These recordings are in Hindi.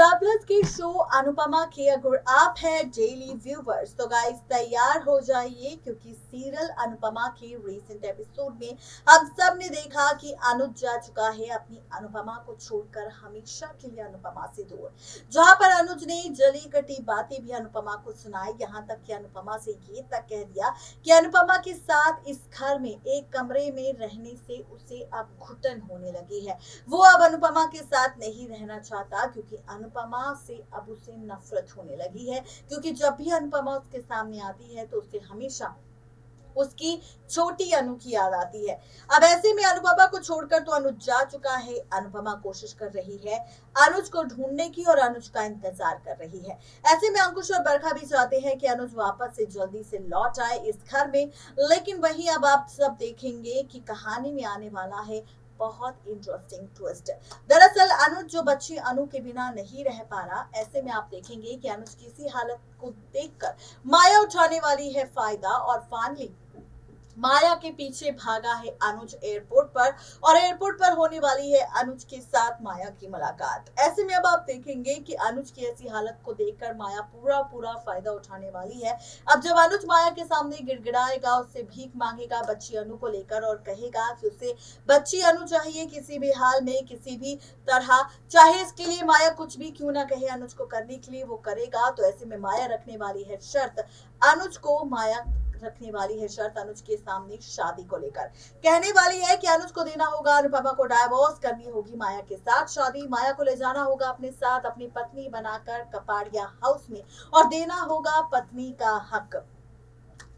स्टार प्लस के शो अनुपमा के अगर आप हैं डेली व्यूवर्स तो गाइस तैयार हो जाइए, क्योंकि सीरियल अनुपमा के रीसेंट एपिसोड में हम सब ने देखा कि अनुज जा चुका है अपनी अनुपमा को छोड़कर हमेशा के लिए अनुपमा से दूर। जहां पर अनुज ने जली कटी बातें भी अनुपमा को सुनाई, यहाँ तक कि अनुपमा से ये तक कह दिया कि अनुपमा के साथ इस घर में एक कमरे में रहने से उसे अब घुटन होने लगी है। वो अब अनुपमा के साथ नहीं रहना चाहता, क्योंकि अनुपमा से अब उसे नफरत होने लगी है। क्योंकि जब भी अनुपमा उसके सामने आती है तो उसे हमेशा उसकी छोटी अनु की याद आती है। अब ऐसे में अनुपमा को छोड़कर तो अनुज जा चुका है। अनुपमा कोशिश कर रही है अनुज को ढूंढने की और अनुज का इंतजार कर रही है। ऐसे में अंकुश और बरखा भी चाहते हैं कि अनुज वापस से जल्दी से लौट आए इस घर में। लेकिन वहीं अब आप सब देखेंगे कि कहानी में आने वाला है बहुत इंटरेस्टिंग ट्विस्ट। दरअसल अनुज जो बच्ची अनु के बिना नहीं रह पा रहा, ऐसे में आप देखेंगे कि अनुज की इसी हालत को देखकर माया उठाने वाली है फायदा, और फाइनली माया के पीछे भागा है अनुज एयरपोर्ट पर, और एयरपोर्ट पर होने वाली है अनुज के साथ माया की मुलाकात। ऐसे में अब आप देखेंगे कि अनुज की ऐसी हालत को देखकर माया पूरा पूरा फायदा उठाने वाली है। अब जब अनुज माया के सामने गिड़गिड़ाएगा, उससे भीख मांगेगा बच्ची अनु को लेकर, और कहेगा कि उसे बच्ची अनु चाहिए किसी भी हाल में, किसी भी तरह, चाहे इसके लिए माया कुछ भी क्यों ना कहे अनुज को करने के लिए वो करेगा। तो ऐसे में माया रखने वाली है शर्त अनुज को, माया रखने वाली है शर्त अनुज के सामने शादी को लेकर। कहने वाली है कि अनुज को देना होगा अनुपमा को डाइवोर्स, करनी होगी माया के साथ शादी, माया को ले जाना होगा अपने साथ अपनी पत्नी बनाकर कपाड़िया हाउस में, और देना होगा पत्नी का हक।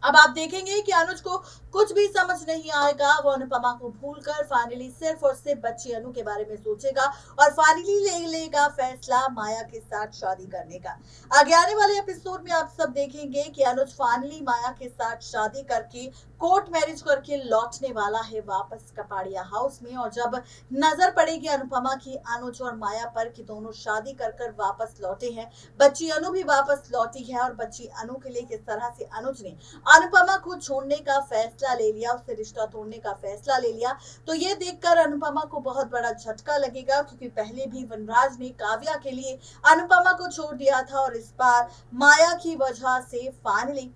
अब आप देखेंगे कि अनुज को कुछ भी समझ नहीं आएगा। वो अनुपमा को भूलकर फाइनली सिर्फ और सिर्फ बच्ची अनु के बारे में सोचेगा, और फाइनली ले लेगा फैसला माया के साथ शादी करने का। आगे आने वाले एपिसोड में आप सब देखेंगे कि अनुज फाइनली माया के साथ शादी करके कोर्ट मैरिज करके लौटने वाला है वापस कपाड़िया हाउस में। और जब नजर पड़ेगी अनुपमा की अनुज और माया पर कि दोनों शादी कर कर वापस लौटे हैं, बच्ची अनु भी वापस लौटी है, और बच्ची अनु के लिए किस तरह से अनुज ने अनुपमा को छोड़ने का फैसला ले लिया, उससे रिश्ता तोड़ने का फैसला ले लिया, तो ये देखकर अनुपमा को बहुत बड़ा झटका लगेगा। क्योंकि पहले भी वनराज ने काव्या के लिए अनुपमा को छोड़ दिया था, और इस बार माया की वजह से फाइनली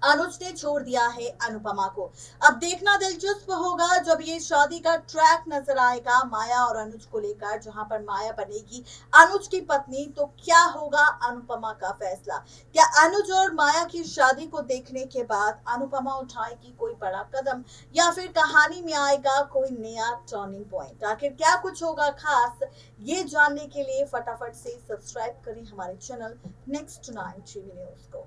अनुज ने छोड़ दिया है अनुपमा को। अब देखना दिलचस्प होगा जब ये शादी का ट्रैक नजर आएगा माया और अनुज को लेकर, जहां पर माया बनेगी अनुज की पत्नी, तो क्या होगा अनुपमा का फैसला। क्या अनुज और माया की शादी को देखने के बाद अनुपमा उठाएगी कोई बड़ा कदम, या फिर कहानी में आएगा कोई नया टर्निंग पॉइंट। आखिर क्या कुछ होगा खास, ये जानने के लिए फटाफट से सब्सक्राइब करें हमारे चैनल नेक्स्ट 9 टीवी न्यूज को।